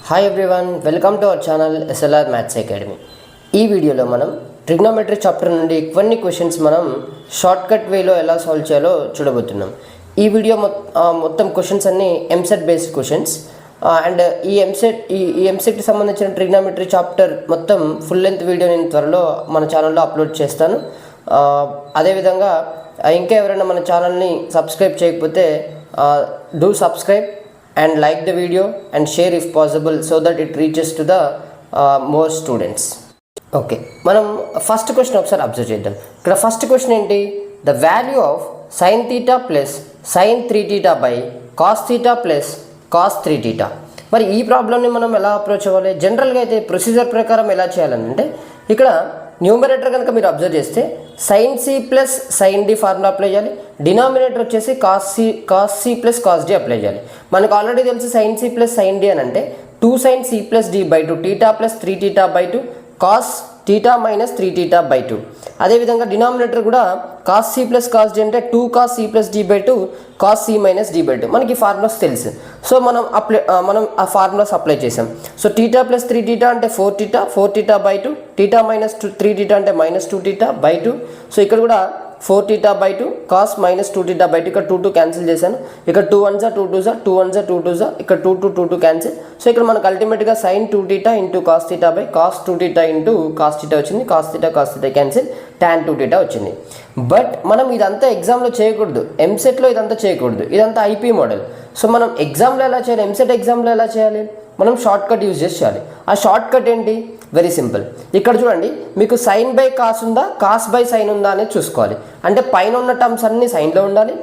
Hi everyone, welcome to our channel SLR maths academy. ఈ వీడియోలో మనం ట్రిగ్నోమెట్రీ చాప్టర్ నుండి కొన్ని క్వశ్చన్స్ మనం షార్ట్కట్ వేలో ఎలా సాల్వ్ చేయాలో చూడబోతున్నాం. ఈ వీడియో మొత్తం క్వశ్చన్స్ అన్నీ ఎంసెట్ బేస్డ్ క్వశ్చన్స్ అండ్ ఈ ఎంసెట్కి సంబంధించిన ట్రిగ్నోమెట్రీ చాప్టర్ మొత్తం ఫుల్ లెంత్ వీడియో నేను త్వరలో మన ఛానల్లో అప్లోడ్ చేస్తాను. అదేవిధంగా ఇంకా ఎవరైనా మన ఛానల్ని సబ్స్క్రైబ్ చేయకపోతే do subscribe and like the video and share if possible so that it reaches to the more students. Okay, మనం ఫస్ట్ క్వశ్చన్ ఒకసారి అబ్జర్వ్ చేద్దాం. ఇక్కడ ఫస్ట్ క్వశ్చన్ ఏంటి? The value of sine theta plus sine 3θ by cos theta plus cos 3θ. మరి ఈ ప్రాబ్లమ్ని మనం ఎలా అప్రోచ్ అవ్వాలి? జనరల్గా అయితే ప్రొసీజర్ ప్రకారం ఎలా చేయాలంటే, ఇక్కడ న్యూమరేటర్ కనుక మీరు అబ్జర్వ్ చేస్తే sine C plus sine D formula apply చేయాలి. డినామినేటర్ వచ్చేసి cos C plus cos D apply చేయాలి. మనకు ఆల్రెడీ తెలుసు sine C plus sine D అని అంటే 2 sin c plus D by 2 theta plus 3θ by 2 cos theta minus 3θ by 2. అదేవిధంగా denominator కూడా cos C plus cos D అంటే 2 cos c plus D by 2 cos C minus D by 2. మనకి formulas తెలుసు. So మనం ఆ formulas apply చేసాం. So theta plus 3θ అంటే 4θ by 2, theta minus 3θ అంటే మైనస్ 2θ బై 2. సో ఇక్కడ కూడా 4θ బై 2 కాస్ మైనస్ 2θ బై 2. ఇక్కడ 2 క్యాన్సిల్ చేశాను. ఇక్కడ 2 1 2 2 2 1 2 2 ఇక్కడ 2 2 క్యాన్సిల్. సో ఇక్కడ మనకు అల్టిమేట్గా sine 2θ into cos theta by cos 2θ into cos theta వచ్చింది. కాస్ థీటా క్యాన్సిల్, tan 2θ వచ్చింది. బట్ మనం ఇదంతా ఎగ్జామ్లో చేయకూడదు, ఎంసెట్లో ఇదంతా చేయకూడదు. ఇదంతా ఐపీ మోడల్. సో మనం ఎగ్జామ్లో ఎలా చేయాలి? ఎంసెట్ ఎగ్జామ్లో ఎలా చేయాలి? మనం షార్ట్ కట్ యూజ్ చేసి చేయాలి. ఆ షార్ట్ కట్ ఏంటి? Very simple. ఇక్కడ చూడండి, మీకు సైన్ బై కాస్ ఉందా, కాస్ బై సైన్ ఉందా అనేది చూసుకోవాలి. అంటే పైన ఉన్న టర్మ్స్ అన్నీ సైన్లో ఉండాలి,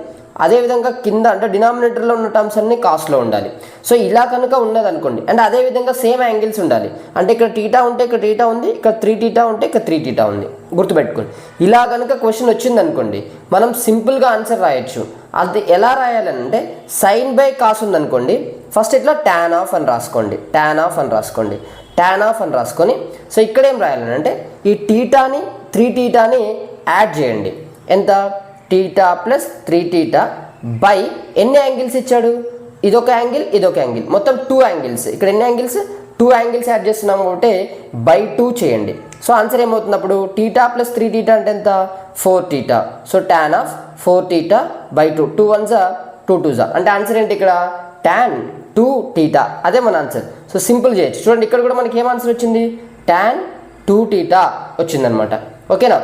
అదేవిధంగా కింద అంటే డినామినేటర్లో ఉన్న టర్మ్స్ అన్నీ కాస్ట్లో ఉండాలి. సో ఇలా కనుక ఉన్నదనుకోండి, అండ్ అదేవిధంగా సేమ్ యాంగిల్స్ ఉండాలి. అంటే ఇక్కడ థీటా ఉంటే ఇక్కడ థీటా ఉంది, ఇక్కడ 3θ ఉంటే ఇక్కడ 3θ ఉంది. గుర్తుపెట్టుకోండి. ఇలా కనుక క్వశ్చన్ వచ్చిందనుకోండి, మనం సింపుల్గా ఆన్సర్ రాయొచ్చు. అది ఎలా రాయాలంటే, సైన్ బై కాస్ ఉందనుకోండి, ఫస్ట్ ఇట్లా tan ఆఫ్ అని రాసుకోండి, tan ఆఫ్ అని రాసుకొని, సో ఇక్కడ ఏం రాయాలంటే ఈ థీటాని 3θని యాడ్ చేయండి. ఎంత? థీటా ప్లస్ 3θ బై ఎన్ని యాంగిల్స్ ఇచ్చాడు? ఇదొక యాంగిల్, మొత్తం 2 యాంగిల్స్. ఇక్కడ ఎన్ని యాంగిల్స్? 2 యాంగిల్స్ యాడ్ చేస్తున్నాం కాబట్టి బై 2 చేయండి. సో ఆన్సర్ ఏమవుతున్నప్పుడు థీటా ప్లస్ 3θ అంటే ఎంత? 4θ. సో tan ఆఫ్ 4θ బై 2, 2 1 2 2 అంటే ఆన్సర్ ఏంటి? ఇక్కడ tan 2θ. అదే మన ఆన్సర్. సో సింపుల్ చేయొచ్చు. చూడండి, ఇక్కడ కూడా మనకి ఏం ఆన్సర్ వచ్చింది? tan 2θ వచ్చిందనమాట. ఓకేనా?